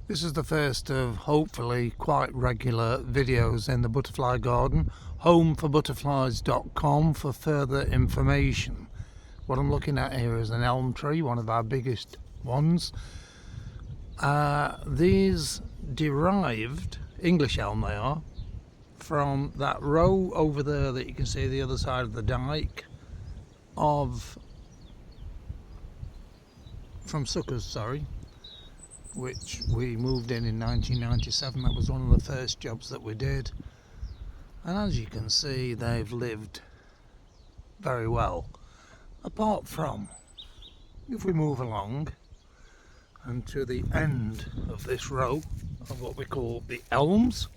This is the first of hopefully quite regular videos in the butterfly garden. Homeforbutterflies.com for further information. What I'm looking at here is an elm tree, one of our biggest ones. These derived, English elm they are, from that row over there that you can see the other side of the dike from suckers, sorry, which we moved in 1997. That was one of the first jobs that we did, and as you can see they've lived very well, apart from, if we move along and to the end of this row of what we call the elms,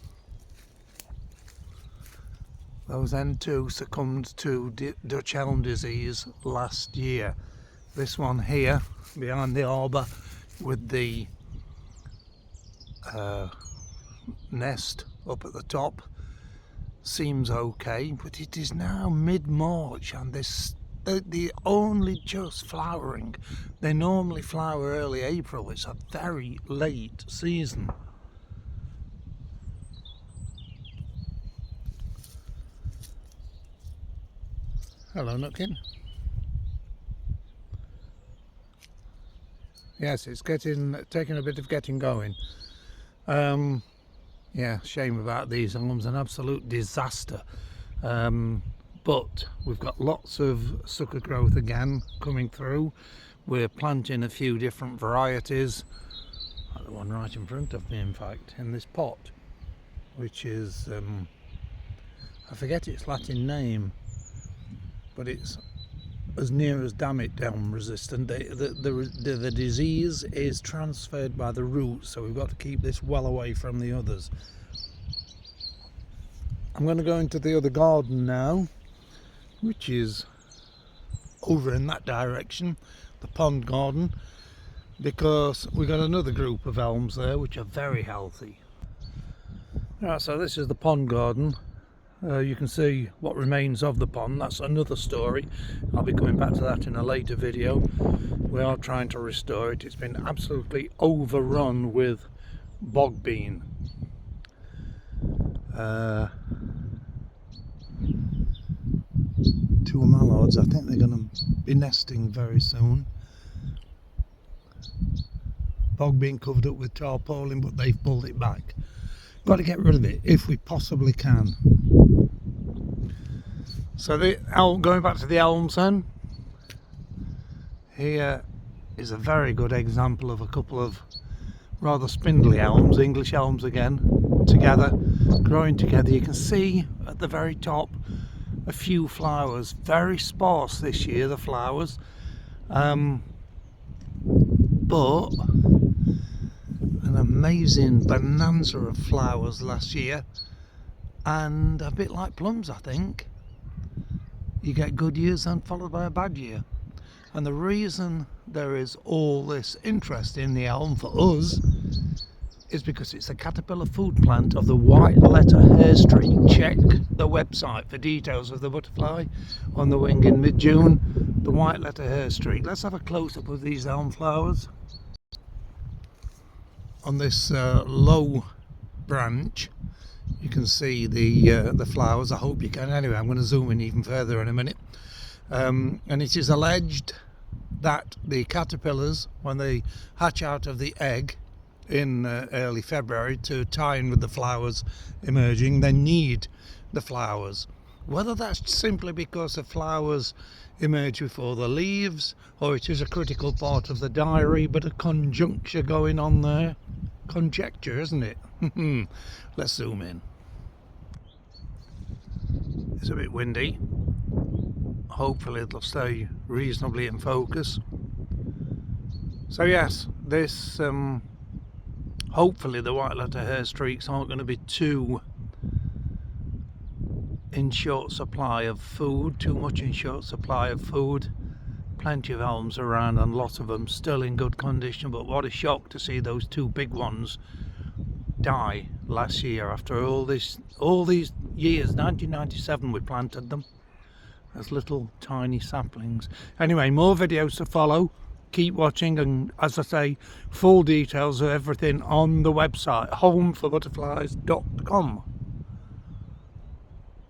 those end two succumbed to Dutch Elm Disease last year. This one here behind the arbour with the nest up at the top seems okay, but it is now mid-March and they're only just flowering. They normally flower early April. It's a very late season. Hello, Nutkin. Yes, it's taking a bit of getting going. Yeah, shame about these elms, an absolute disaster. But we've got lots of sucker growth again coming through. We're planting a few different varieties, like the one right in front of me, in fact, in this pot, which is, I forget its Latin name, but it's as near as damn it elm resistant. The disease is transferred by the roots, so we've got to keep this well away from the others. I'm going to go into the other garden now, which is over in that direction, the pond garden, because we've got another group of elms there which are very healthy. Right, so this is the pond garden. You can see what remains of the pond. That's another story. I'll be coming back to that in a later video. We are trying to restore it. It's been absolutely overrun with bog bean. Two mallards, I think they're going to be nesting very soon. Bog bean covered up with tarpaulin, but they've pulled it back. Got to get rid of it if we possibly can. So going back to the elms then, here is a very good example of a couple of rather spindly elms, English elms again, growing together. You can see at the very top a few flowers, very sparse this year, the flowers, but an amazing bonanza of flowers last year, and a bit like plums, I think. You get good years and followed by a bad year. And the reason there is all this interest in the elm for us is because it's a caterpillar food plant of the white letter hairstreak. Check the website for details of the butterfly on the wing in mid-June, the white letter hairstreak. Let's have a close-up of these elm flowers. On this low branch you can see the flowers. I hope you can. Anyway, I'm going to zoom in even further in a minute. And it is alleged that the caterpillars, when they hatch out of the egg in early February to tie in with the flowers emerging, they need the flowers. Whether that's simply because the flowers emerge before the leaves, or it is a critical part of the diary, but a conjuncture going on there. Conjecture, isn't it? Let's zoom in. It's a bit windy. Hopefully it'll stay reasonably in focus. So yes, this hopefully the white letter hair streaks aren't going to be too in short supply of food, too much in short supply of food. Plenty of elms around and lots of them still in good condition, but what a shock to see those two big ones die last year after all these years. 1997 we planted them as little tiny saplings. Anyway, more videos to follow. keep watching, and as I say, full details of everything on the website homeforbutterflies.com.